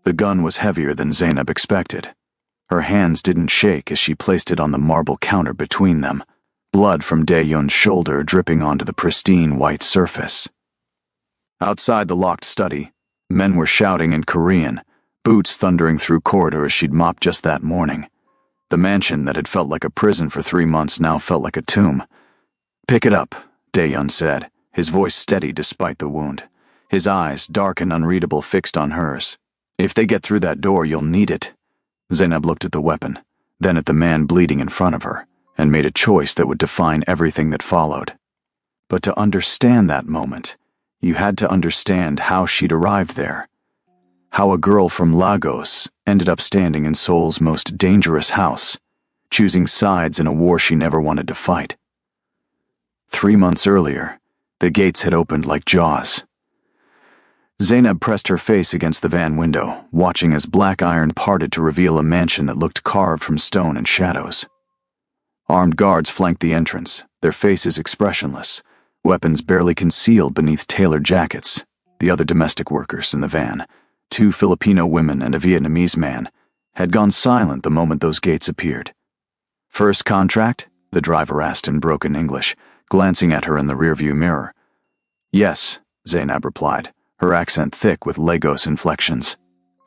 The gun was heavier than Zainab expected. Her hands didn't shake as she placed it on the marble counter between them, blood from Dae-yeon's shoulder dripping onto the pristine white surface. Outside the locked study, men were shouting in Korean, boots thundering through corridors she'd mopped just that morning. The mansion that had felt like a prison for 3 months now felt like a tomb. "Pick it up," Dae-yeon said, his voice steady despite the wound, his eyes, dark and unreadable, fixed on hers. "If they get through that door, you'll need it." Zainab looked at the weapon, then at the man bleeding in front of her, and made a choice that would define everything that followed. But to understand that moment, you had to understand how she'd arrived there. How a girl from Lagos ended up standing in Seoul's most dangerous house, choosing sides in a war she never wanted to fight. 3 months earlier, the gates had opened like jaws. Zainab pressed her face against the van window, watching as black iron parted to reveal a mansion that looked carved from stone and shadows. Armed guards flanked the entrance, their faces expressionless, weapons barely concealed beneath tailored jackets. The other domestic workers in the van, 2 Filipino women and a Vietnamese man, had gone silent the moment those gates appeared. "First contract?" the driver asked in broken English, glancing at her in the rearview mirror. "Yes," Zainab replied, her accent thick with Lagos inflections.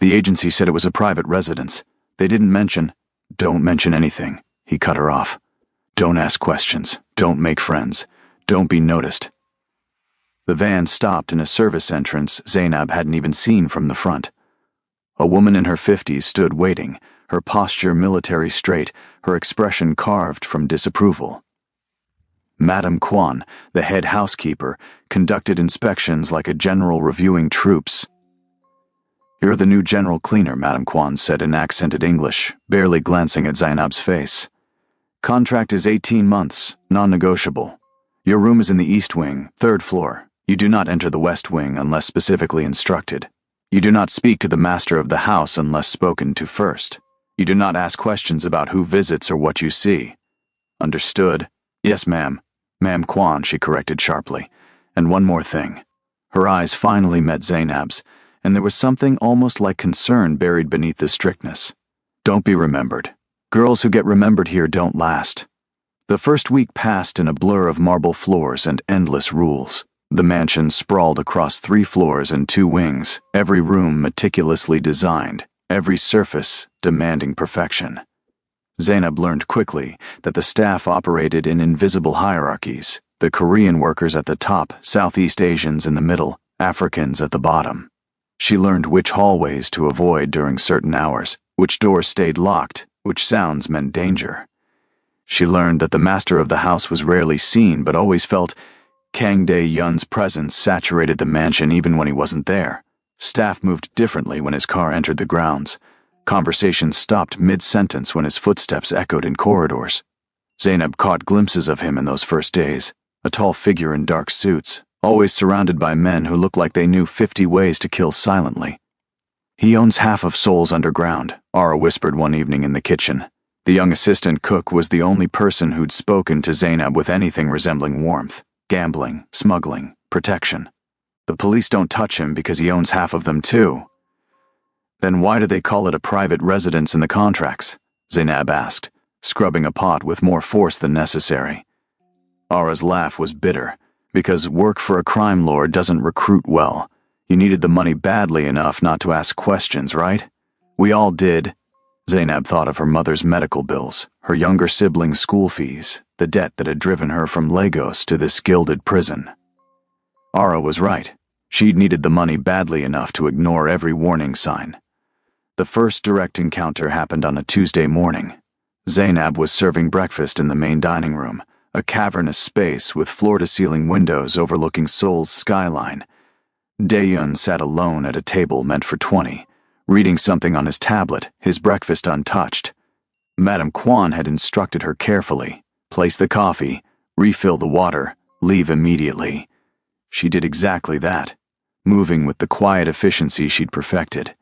"The agency said it was a private residence. They didn't mention—" "Don't mention anything," he cut her off. "Don't ask questions. Don't make friends. Don't be noticed." The van stopped in a service entrance Zainab hadn't even seen from the front. A woman in her 50s stood waiting, her posture military straight, her expression carved from disapproval. Madame Kwan, the head housekeeper, conducted inspections like a general reviewing troops. "You're the new general cleaner," Madame Kwan said in accented English, barely glancing at Zainab's face. "Contract is 18 months, non-negotiable. Your room is in the East Wing, 3rd floor. You do not enter the West Wing unless specifically instructed. You do not speak to the master of the house unless spoken to first. You do not ask questions about who visits or what you see." "Understood." "Yes, ma'am." "Ma'am Kwan," she corrected sharply. "And one more thing." Her eyes finally met Zainab's, and there was something almost like concern buried beneath the strictness. "Don't be remembered. Girls who get remembered here don't last." The first week passed in a blur of marble floors and endless rules. The mansion sprawled across 3 floors and 2 wings, every room meticulously designed, every surface demanding perfection. Zainab learned quickly that the staff operated in invisible hierarchies, the Korean workers at the top, Southeast Asians in the middle, Africans at the bottom. She learned which hallways to avoid during certain hours, which doors stayed locked, which sounds meant danger. She learned that the master of the house was rarely seen but always felt. Kang Dae-yeon's presence saturated the mansion even when he wasn't there. Staff moved differently when his car entered the grounds. Conversations stopped mid-sentence when his footsteps echoed in corridors. Zainab caught glimpses of him in those first days, a tall figure in dark suits, always surrounded by men who looked like they knew 50 ways to kill silently. "He owns half of Seoul's underground," Ara whispered one evening in the kitchen. The young assistant cook was the only person who'd spoken to Zainab with anything resembling warmth. Gambling, smuggling, protection. "The police don't touch him because he owns half of them too." "Then why do they call it a private residence in the contracts?" Zainab asked, scrubbing a pot with more force than necessary. Ara's laugh was bitter, because work for a crime lord doesn't recruit well. You needed the money badly enough not to ask questions, right? We all did. Zainab thought of her mother's medical bills, her younger siblings' school fees, the debt that had driven her from Lagos to this gilded prison. Ara was right. She'd needed the money badly enough to ignore every warning sign. The first direct encounter happened on a Tuesday morning. Zainab was serving breakfast in the main dining room, a cavernous space with floor-to-ceiling windows overlooking Seoul's skyline. Dae-yeon sat alone at a table meant for 20, reading something on his tablet, his breakfast untouched. Madame Kwan had instructed her carefully, place the coffee, refill the water, leave immediately. She did exactly that, moving with the quiet efficiency she'd perfected.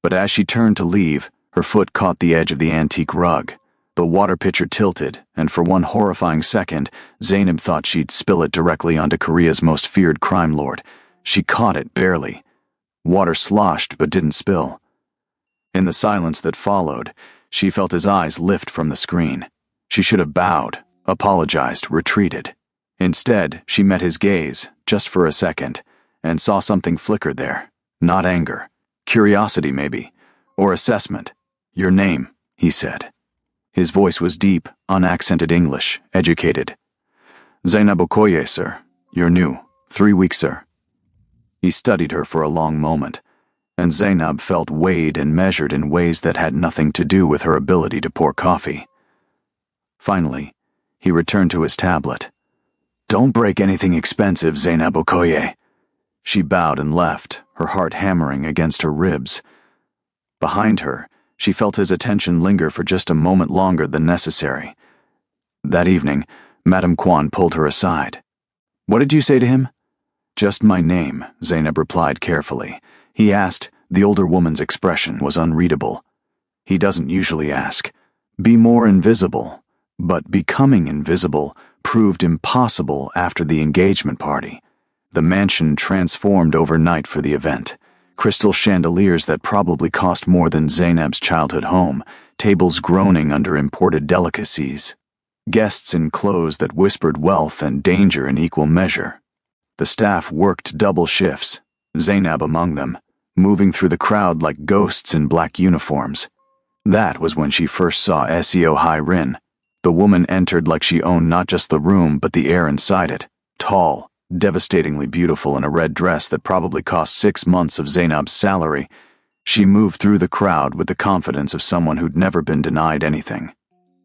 But as she turned to leave, her foot caught the edge of the antique rug. The water pitcher tilted, and for one horrifying second, Zainab thought she'd spill it directly onto Korea's most feared crime lord. She caught it barely. Water sloshed but didn't spill. In the silence that followed, she felt his eyes lift from the screen. She should have bowed, apologized, retreated. Instead, she met his gaze, just for a second, and saw something flicker there. Not anger. Curiosity, maybe. Or assessment. "Your name," he said. His voice was deep, unaccented English, educated. "Zainab Okoye, sir. You're new. 3 weeks, sir." He studied her for a long moment, and Zainab felt weighed and measured in ways that had nothing to do with her ability to pour coffee. Finally, he returned to his tablet. "Don't break anything expensive, Zainab Okoye." She bowed and left, her heart hammering against her ribs. Behind her, she felt his attention linger for just a moment longer than necessary. That evening, Madame Kwan pulled her aside. "What did you say to him?" "Just my name," Zainab replied carefully. He asked. The older woman's expression was unreadable. "He doesn't usually ask. Be more invisible." But becoming invisible proved impossible after the engagement party. The mansion transformed overnight for the event. Crystal chandeliers that probably cost more than Zainab's childhood home, tables groaning under imported delicacies, guests in clothes that whispered wealth and danger in equal measure. The staff worked double shifts, Zainab among them, moving through the crowd like ghosts in black uniforms. That was when she first saw Seo Hai-Rin. The woman entered like she owned not just the room but the air inside it. Tall, devastatingly beautiful in a red dress that probably cost 6 months of Zainab's salary, she moved through the crowd with the confidence of someone who'd never been denied anything.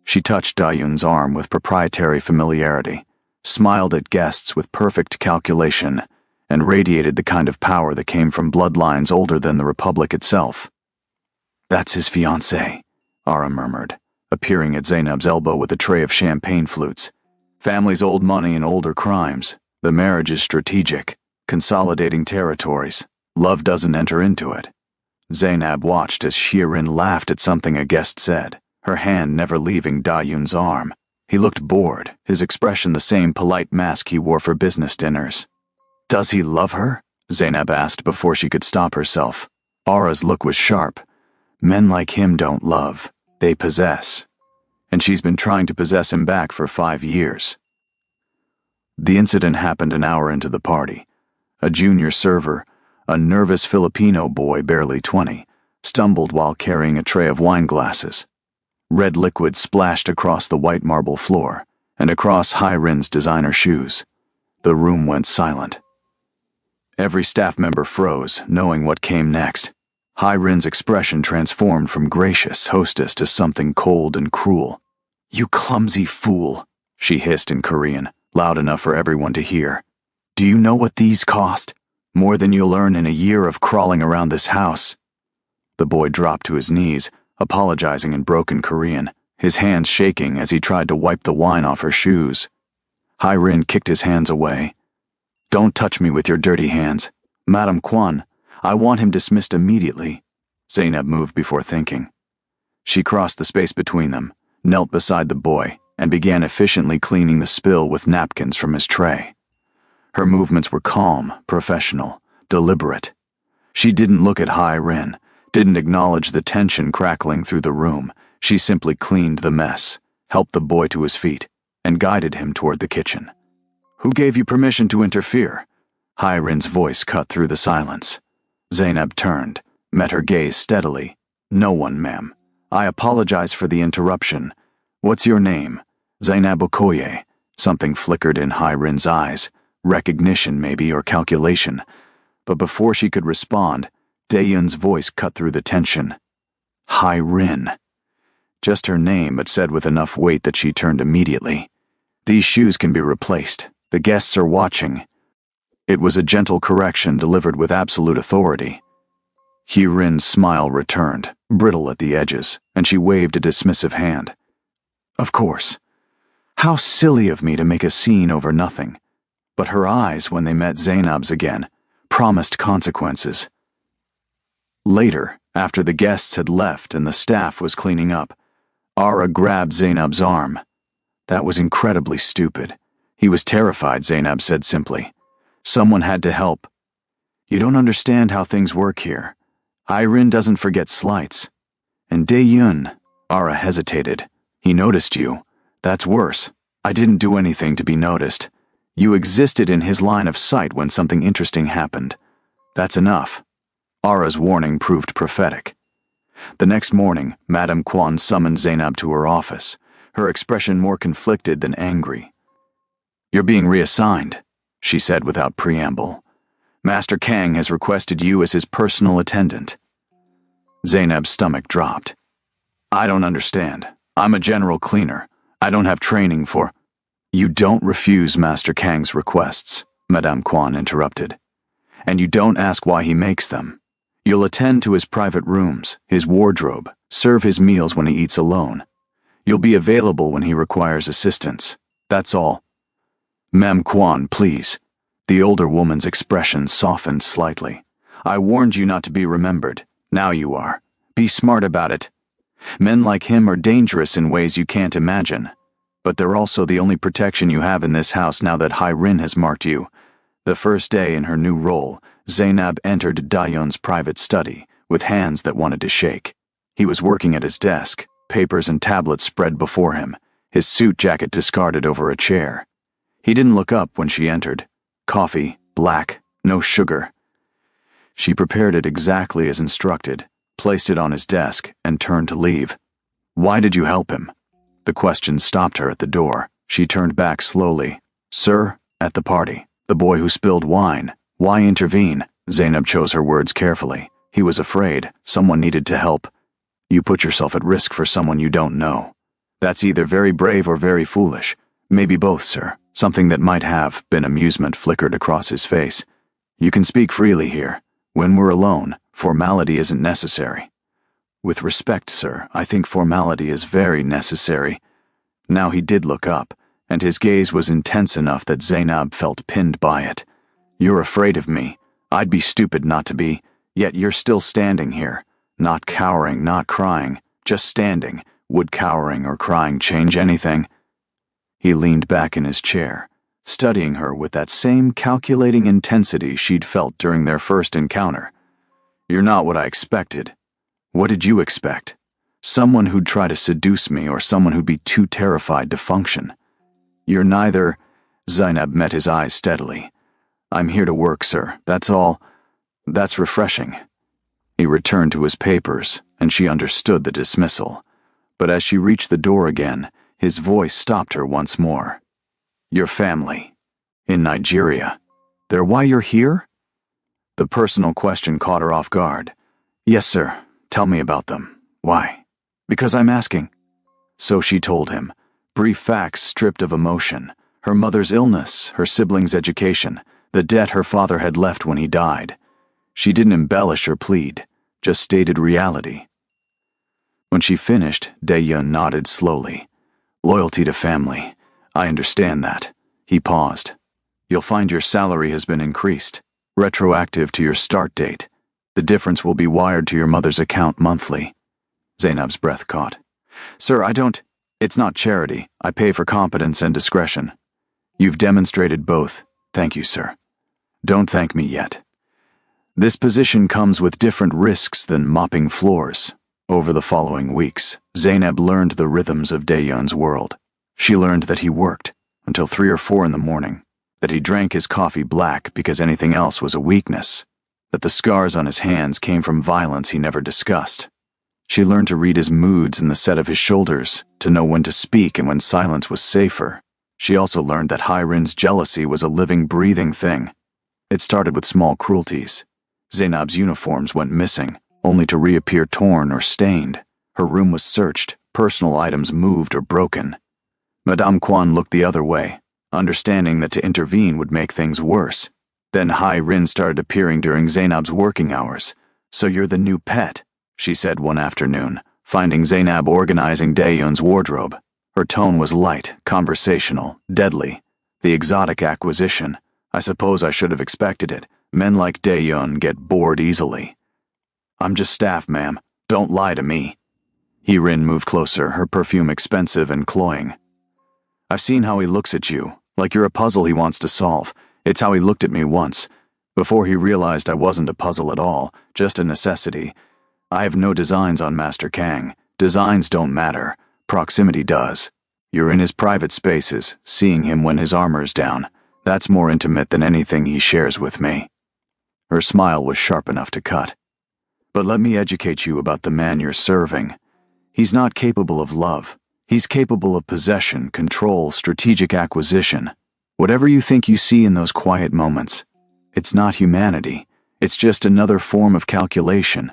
She touched Dayun's arm with proprietary familiarity, smiled at guests with perfect calculation, and radiated the kind of power that came from bloodlines older than the Republic itself. "That's his fiancée," Ara murmured, appearing at Zainab's elbow with a tray of champagne flutes. "Family's old money and older crimes. The marriage is strategic, consolidating territories. Love doesn't enter into it." Zainab watched as Shirin laughed at something a guest said, her hand never leaving Dayun's arm. He looked bored, his expression the same polite mask he wore for business dinners. "Does he love her?" Zainab asked before she could stop herself. Ara's look was sharp. "Men like him don't love, they possess. And she's been trying to possess him back for 5 years. The incident happened an hour into the party. A junior server, a nervous Filipino boy barely 20, stumbled while carrying a tray of wine glasses. Red liquid splashed across the white marble floor and across Hai-Rin's designer shoes. The room went silent. Every staff member froze, knowing what came next. Hai-Rin's expression transformed from gracious hostess to something cold and cruel. "You clumsy fool," she hissed in Korean, loud enough for everyone to hear. "Do you know what these cost? More than you'll earn in a year of crawling around this house." The boy dropped to his knees, apologizing in broken Korean, his hands shaking as he tried to wipe the wine off her shoes. Hai-Rin kicked his hands away. "Don't touch me with your dirty hands. Madame Kwan, I want him dismissed immediately." Zainab moved before thinking. She crossed the space between them, knelt beside the boy, and began efficiently cleaning the spill with napkins from his tray. Her movements were calm, professional, deliberate. She didn't look at Hai-Rin, didn't acknowledge the tension crackling through the room. She simply cleaned the mess, helped the boy to his feet, and guided him toward the kitchen. "Who gave you permission to interfere?" Hai-Rin's voice cut through the silence. Zainab turned, met her gaze steadily. "No one, ma'am. I apologize for the interruption. What's your name?" "Zainab Okoye." Something flickered in Hai-Rin's eyes, recognition maybe, or calculation. But before she could respond, Dayun's voice cut through the tension. "Hai-Rin." Just her name, but said with enough weight that she turned immediately. "These shoes can be replaced. The guests are watching." It was a gentle correction delivered with absolute authority. Hai-Rin's smile returned, brittle at the edges, and she waved a dismissive hand. "Of course. How silly of me to make a scene over nothing." But her eyes, when they met Zainab's again, promised consequences. Later, after the guests had left and the staff was cleaning up, Ara grabbed Zainab's arm. That was incredibly stupid. He was terrified, Zainab said simply. Someone had to help. "You don't understand how things work here. Hai-Rin doesn't forget slights. And Dae-yun, Ara hesitated. He noticed you. That's worse. I didn't do anything to be noticed. You existed in his line of sight when something interesting happened. That's enough. Ara's warning proved prophetic. The next morning, Madame Kwan summoned Zainab to her office, her expression more conflicted than angry. You're being reassigned, she said without preamble. Master Kang has requested you as his personal attendant. Zainab's stomach dropped. I don't understand. I'm a general cleaner. I don't have training for— You don't refuse Master Kang's requests, Madame Kwan interrupted. And you don't ask why he makes them. You'll attend to his private rooms, his wardrobe, serve his meals when he eats alone. You'll be available when he requires assistance. That's all. Ma'am Kwan, please. The older woman's expression softened slightly. I warned you not to be remembered. Now you are. Be smart about it. Men like him are dangerous in ways you can't imagine. But they're also the only protection you have in this house now that Hai-Rin has marked you. The first day in her new role, Zainab entered Dae-yun's private study with hands that wanted to shake. He was working at his desk, papers and tablets spread before him, his suit jacket discarded over a chair. He didn't look up when she entered. Coffee, black, no sugar. She prepared it exactly as instructed, placed it on his desk, and turned to leave. Why did you help him? The question stopped her at the door. She turned back slowly. Sir, at the party. The boy who spilled wine. Why intervene? Zainab chose her words carefully. He was afraid. Someone needed to help. You put yourself at risk for someone you don't know. That's either very brave or very foolish. Maybe both, sir. Something that might have been amusement flickered across his face. You can speak freely here. When we're alone, formality isn't necessary. With respect, sir, I think formality is very necessary. Now he did look up, and his gaze was intense enough that Zainab felt pinned by it. You're afraid of me. I'd be stupid not to be, yet you're still standing here. Not cowering, not crying, just standing. Would cowering or crying change anything? He leaned back in his chair, studying her with that same calculating intensity she'd felt during their first encounter. You're not what I expected. What did you expect? Someone who'd try to seduce me or someone who'd be too terrified to function? You're neither. Zainab met his eyes steadily. I'm here to work, sir. That's all. That's refreshing. He returned to his papers, and she understood the dismissal. But as she reached the door again, his voice stopped her once more. Your family. In Nigeria. They're why you're here? The personal question caught her off guard. Yes, sir. Tell me about them. Why? Because I'm asking. So she told him. Brief facts stripped of emotion. Her mother's illness, her siblings' education, the debt her father had left when he died. She didn't embellish or plead, just stated reality. When she finished, Dae-yun nodded slowly. Loyalty to family. I understand that. He paused. You'll find your salary has been increased, retroactive to your start date. The difference will be wired to your mother's account monthly. Zainab's breath caught. Sir, I don't— It's not charity. I pay for competence and discretion. You've demonstrated both. Thank you, sir. Don't thank me yet. This position comes with different risks than mopping floors. Over the following weeks, Zainab learned the rhythms of Dae-yun's world. She learned that he worked until 3 or 4 in the morning, that he drank his coffee black because anything else was a weakness, that the scars on his hands came from violence he never discussed. She learned to read his moods in the set of his shoulders, to know when to speak and when silence was safer. She also learned that Hai-Rin's jealousy was a living, breathing thing. It started with small cruelties. Zainab's uniforms went missing, only to reappear torn or stained. Her room was searched, personal items moved or broken. Madame Kwan looked the other way, understanding that to intervene would make things worse. Then Hai-Rin started appearing during Zainab's working hours. So you're the new pet, she said one afternoon, finding Zainab organizing Dae-yun's wardrobe. Her tone was light, conversational, deadly. The exotic acquisition. I suppose I should have expected it. Men like Dae-yun get bored easily. I'm just staff, ma'am. Don't lie to me. Hai-Rin moved closer, her perfume expensive and cloying. I've seen how he looks at you, like you're a puzzle he wants to solve. It's how he looked at me once, before he realized I wasn't a puzzle at all, just a necessity. I have no designs on Master Kang. Designs don't matter. Proximity does. You're in his private spaces, seeing him when his armor's down. That's more intimate than anything he shares with me." Her smile was sharp enough to cut. "But let me educate you about the man you're serving. He's not capable of love. He's capable of possession, control, strategic acquisition. Whatever you think you see in those quiet moments, it's not humanity. It's just another form of calculation."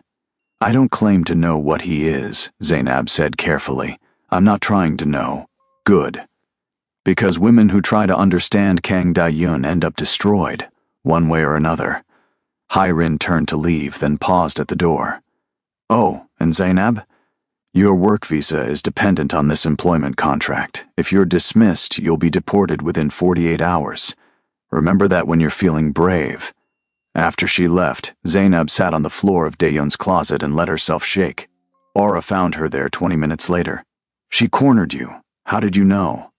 "I don't claim to know what he is," Zainab said carefully. "I'm not trying to know. Good. Because women who try to understand Kang Dayun end up destroyed, one way or another." Hai-Rin turned to leave, then paused at the door. "Oh, and Zainab? Your work visa is dependent on this employment contract. If you're dismissed, you'll be deported within 48 hours. Remember that when you're feeling brave." After she left, Zainab sat on the floor of Dayun's closet and let herself shake. Aura found her there 20 minutes later. "She cornered you. How did you know?"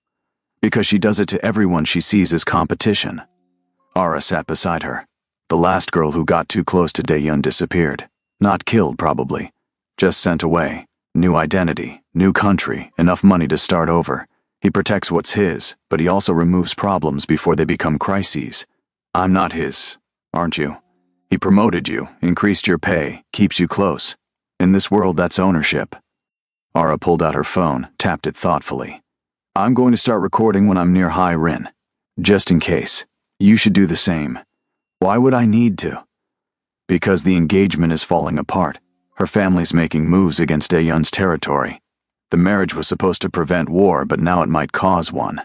"Because she does it to everyone she sees as competition." Aura sat beside her. "The last girl who got too close to Dayun disappeared. Not killed, probably. Just sent away. New identity, new country, enough money to start over. He protects what's his, but he also removes problems before they become crises. I'm not his, aren't you? He promoted you, increased your pay, keeps you close. In this world, that's ownership." Aura pulled out her phone, tapped it thoughtfully. "I'm going to start recording when I'm near Hai-Rin. Just in case. You should do the same." "Why would I need to?" "Because the engagement is falling apart. Her family's making moves against Dayun's territory. The marriage was supposed to prevent war, but now it might cause one.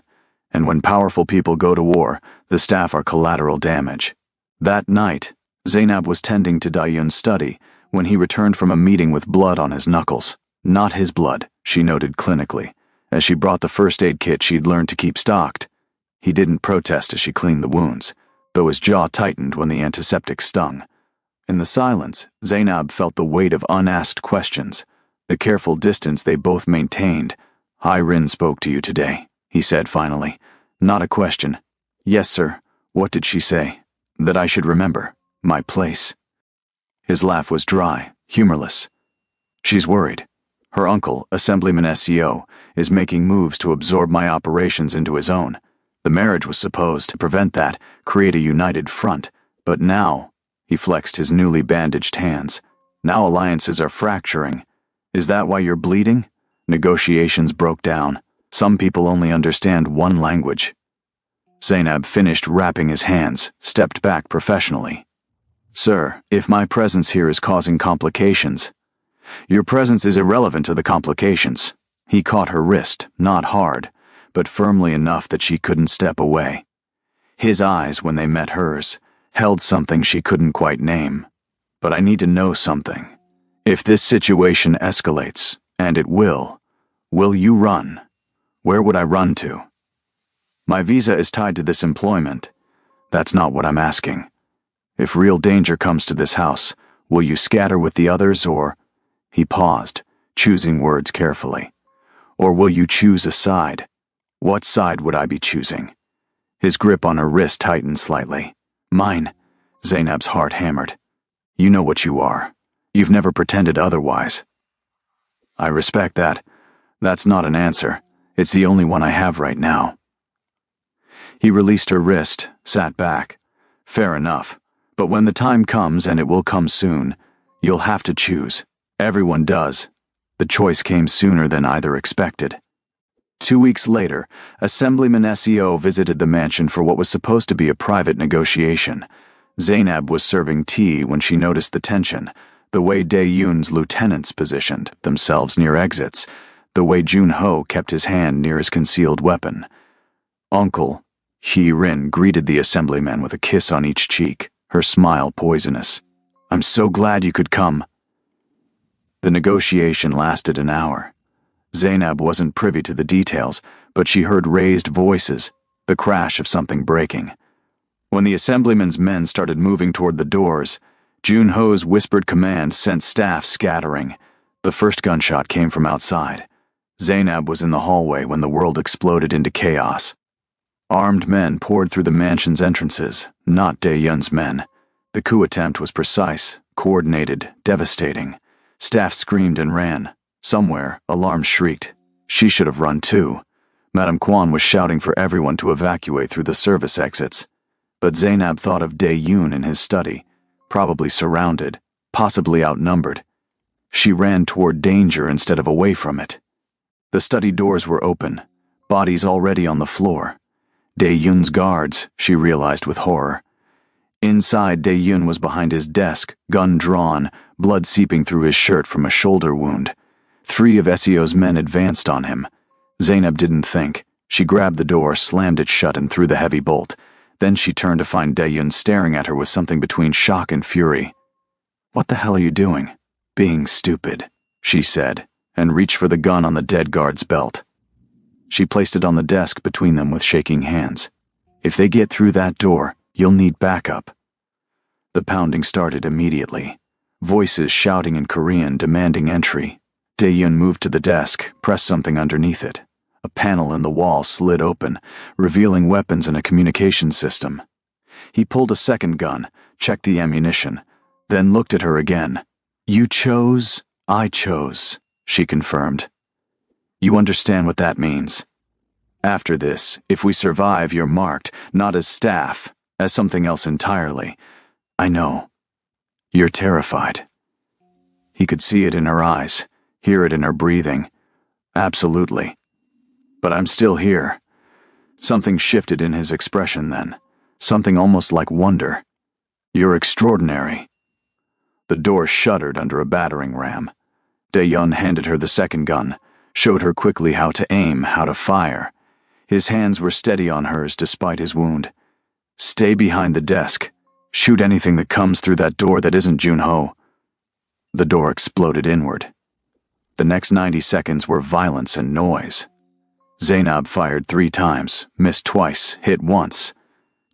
And when powerful people go to war, the staff are collateral damage." That night, Zainab was tending to Dayun's study when he returned from a meeting with blood on his knuckles. Not his blood, she noted clinically, as she brought the first aid kit she'd learned to keep stocked. He didn't protest as she cleaned the wounds, though his jaw tightened when the antiseptic stung. In the silence, Zainab felt the weight of unasked questions, the careful distance they both maintained. "Hai-Rin spoke to you today," he said finally. "Not a question." "Yes, sir. What did she say?" "That I should remember my place." His laugh was dry, humorless. "She's worried. Her uncle, Assemblyman SEO, is making moves to absorb my operations into his own. The marriage was supposed to prevent that, create a united front, but now..." He flexed his newly bandaged hands. "Now alliances are fracturing. Is that why you're bleeding? Negotiations broke down. Some people only understand one language." Zainab finished wrapping his hands, stepped back professionally. "Sir, if my presence here is causing complications..." "Your presence is irrelevant to the complications." He caught her wrist, not hard, but firmly enough that she couldn't step away. His eyes, when they met hers, held something she couldn't quite name. "But I need to know something. If this situation escalates, and it will you run? Where would I run to?" "My visa is tied to this employment." "That's not what I'm asking. If real danger comes to this house, will you scatter with the others, or..." He paused, choosing words carefully. "Or will you choose a side? What side would I be choosing?" His grip on her wrist tightened slightly. "Mine," Zainab's heart hammered. "You know what you are. You've never pretended otherwise." "I respect that. That's not an answer. It's the only one I have right now." He released her wrist, sat back. "Fair enough. But when the time comes, and it will come soon, you'll have to choose. Everyone does." The choice came sooner than either expected. 2 weeks later, Assemblyman SEO visited the mansion for what was supposed to be a private negotiation. Zainab was serving tea when she noticed the tension, the way Dayun's lieutenants positioned themselves near exits, the way Jun-ho kept his hand near his concealed weapon. "Uncle," Hai-Rin greeted the assemblyman with a kiss on each cheek, her smile poisonous. "I'm so glad you could come." The negotiation lasted an hour. Zainab wasn't privy to the details, but she heard raised voices, the crash of something breaking. When the assemblyman's men started moving toward the doors, Jun-ho's whispered command sent staff scattering. The first gunshot came from outside. Zainab was in the hallway when the world exploded into chaos. Armed men poured through the mansion's entrances, not Dayun's men. The coup attempt was precise, coordinated, devastating. Staff screamed and ran. Somewhere, alarms shrieked. She should have run too. Madame Kwan was shouting for everyone to evacuate through the service exits. But Zainab thought of Dae-yoon in his study, probably surrounded, possibly outnumbered. She ran toward danger instead of away from it. The study doors were open, bodies already on the floor. Dae-yoon's guards, she realized with horror. Inside, Dae-yoon was behind his desk, gun drawn, blood seeping through his shirt from a shoulder wound. 3 of SEO's men advanced on him. Zainab didn't think. She grabbed the door, slammed it shut, and threw the heavy bolt. Then she turned to find Dae-yoon staring at her with something between shock and fury. "What the hell are you doing?" "Being stupid," she said, and reached for the gun on the dead guard's belt. She placed it on the desk between them with shaking hands. "If they get through that door, you'll need backup." The pounding started immediately. Voices shouting in Korean, demanding entry. Dae-yoon moved to the desk, pressed something underneath it. A panel in the wall slid open, revealing weapons and a communication system. He pulled a second gun, checked the ammunition, then looked at her again. "You chose, I chose," she confirmed. "You understand what that means. After this, if we survive, you're marked, not as staff, as something else entirely. I know. You're terrified." He could see it in her eyes, hear it in her breathing. "Absolutely. But I'm still here." Something shifted in his expression then, something almost like wonder. "You're extraordinary." The door shuddered under a battering ram. Dae-yoon handed her the second gun, showed her quickly how to aim, how to fire. His hands were steady on hers despite his wound. "Stay behind the desk. Shoot anything that comes through that door that isn't Junho." The door exploded inward. The next 90 seconds were violence and noise. Zainab fired 3 times, missed twice, hit once.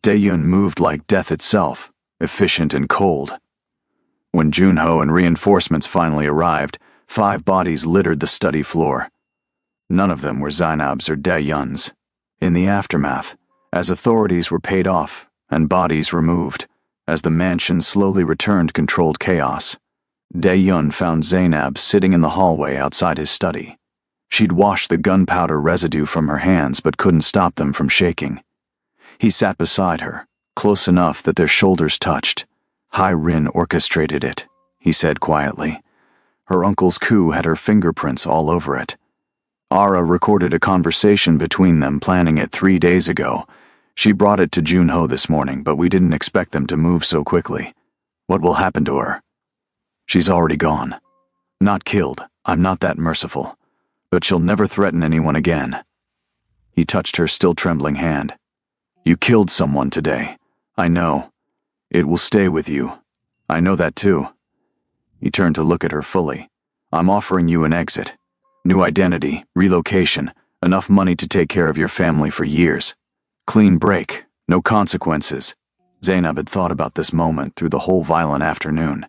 Dae-yoon moved like death itself, efficient and cold. When Junho and reinforcements finally arrived, 5 bodies littered the study floor. None of them were Zainab's or Dae-yoon's. In the aftermath, as authorities were paid off and bodies removed, as the mansion slowly returned controlled chaos, Dae-yoon found Zainab sitting in the hallway outside his study. She'd washed the gunpowder residue from her hands but couldn't stop them from shaking. He sat beside her, close enough that their shoulders touched. "Hai-rin orchestrated it," he said quietly. "Her uncle's coup had her fingerprints all over it. Ara recorded a conversation between them planning it 3 days ago. She brought it to Junho this morning, but we didn't expect them to move so quickly. What will happen to her? She's already gone. Not killed, I'm not that merciful. But she'll never threaten anyone again." He touched her still trembling hand. "You killed someone today. I know. It will stay with you. I know that too." He turned to look at her fully. "I'm offering you an exit. New identity, relocation, enough money to take care of your family for years. Clean break, no consequences." Zainab had thought about this moment through the whole violent afternoon.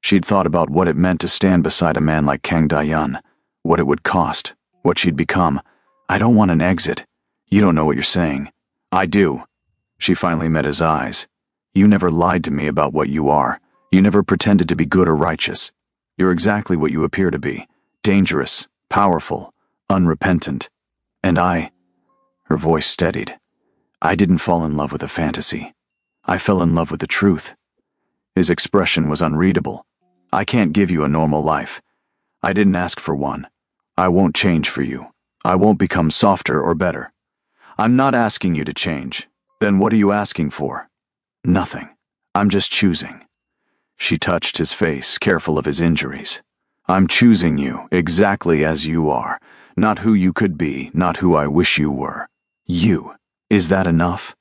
She'd thought about what it meant to stand beside a man like Kang Da-yeon, what it would cost, what she'd become. "I don't want an exit. You don't know what you're saying." "I do." She finally met his eyes. "You never lied to me about what you are. You never pretended to be good or righteous. You're exactly what you appear to be. Dangerous, powerful, unrepentant. And I—" her voice steadied. "I didn't fall in love with a fantasy. I fell in love with the truth." His expression was unreadable. "I can't give you a normal life. I didn't ask for one. I won't change for you. I won't become softer or better. I'm not asking you to change. Then what are you asking for?" "Nothing. I'm just choosing." She touched his face, careful of his injuries. "I'm choosing you exactly as you are, not who you could be, not who I wish you were. You. Is that enough?"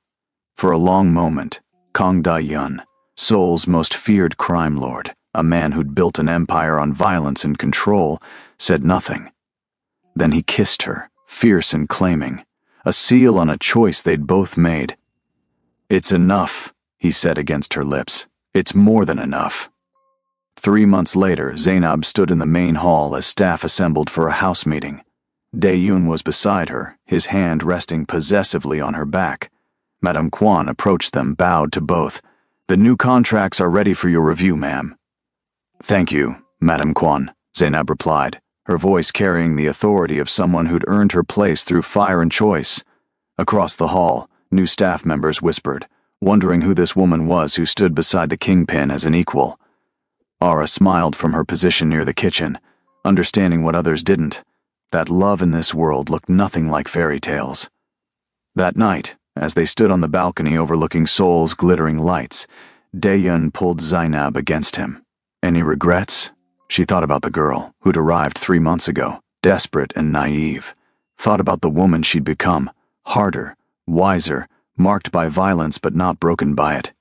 For a long moment, Kang Da-yeon, Seoul's most feared crime lord, a man who'd built an empire on violence and control, said nothing. Then he kissed her, fierce and claiming, a seal on a choice they'd both made. "It's enough," he said against her lips. "It's more than enough." 3 months later, Zainab stood in the main hall as staff assembled for a house meeting. Dae-yoon was beside her, his hand resting possessively on her back. Madame Kwan approached them, bowed to both. "The new contracts are ready for your review, ma'am." "Thank you," Madam Kwan, Zainab replied, her voice carrying the authority of someone who'd earned her place through fire and choice. Across the hall, new staff members whispered, wondering who this woman was who stood beside the kingpin as an equal. Ara smiled from her position near the kitchen, understanding what others didn't, that love in this world looked nothing like fairy tales. That night, as they stood on the balcony overlooking Seoul's glittering lights, Dae-yeon pulled Zainab against him. Any regrets? She thought about the girl who'd arrived 3 months ago, desperate and naive. Thought about the woman she'd become, harder, wiser, marked by violence but not broken by it.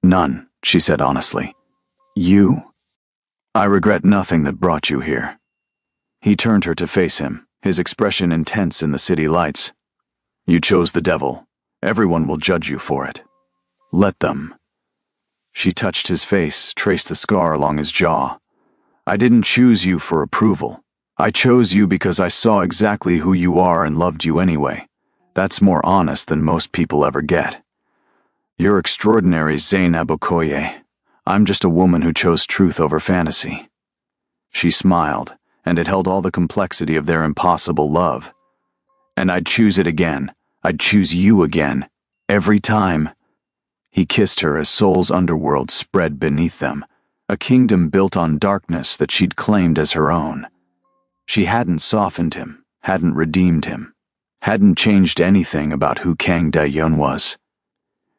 None, she said honestly. You? I regret nothing that brought you here. He turned her to face him, his expression intense in the city lights. You chose the devil. Everyone will judge you for it. Let them. She touched his face, traced the scar along his jaw. I didn't choose you for approval. I chose you because I saw exactly who you are and loved you anyway. That's more honest than most people ever get. You're extraordinary, Zainab Okoye. I'm just a woman who chose truth over fantasy. She smiled, and it held all the complexity of their impossible love. And I'd choose it again. I'd choose you again. Every time. He kissed her as Seoul's underworld spread beneath them, a kingdom built on darkness that she'd claimed as her own. She hadn't softened him, hadn't redeemed him, hadn't changed anything about who Kang Dae-yeon was.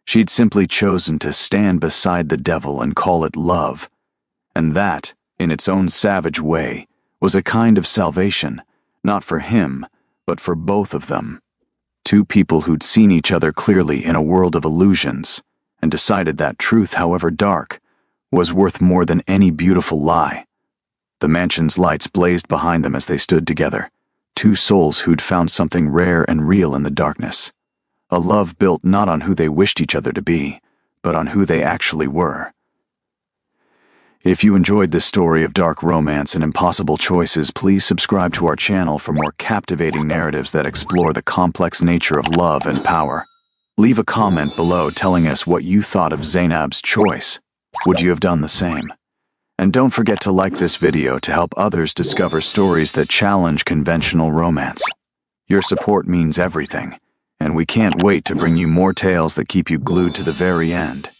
She'd simply chosen to stand beside the devil and call it love, and that, in its own savage way, was a kind of salvation, not for him, but for both of them. Two people who'd seen each other clearly in a world of illusions, and decided that truth, however dark, was worth more than any beautiful lie. The mansion's lights blazed behind them as they stood together, two souls who'd found something rare and real in the darkness. A love built not on who they wished each other to be, but on who they actually were. If you enjoyed this story of dark romance and impossible choices, please subscribe to our channel for more captivating narratives that explore the complex nature of love and power. Leave a comment below telling us what you thought of Zainab's choice. Would you have done the same? And don't forget to like this video to help others discover stories that challenge conventional romance. Your support means everything, and we can't wait to bring you more tales that keep you glued to the very end.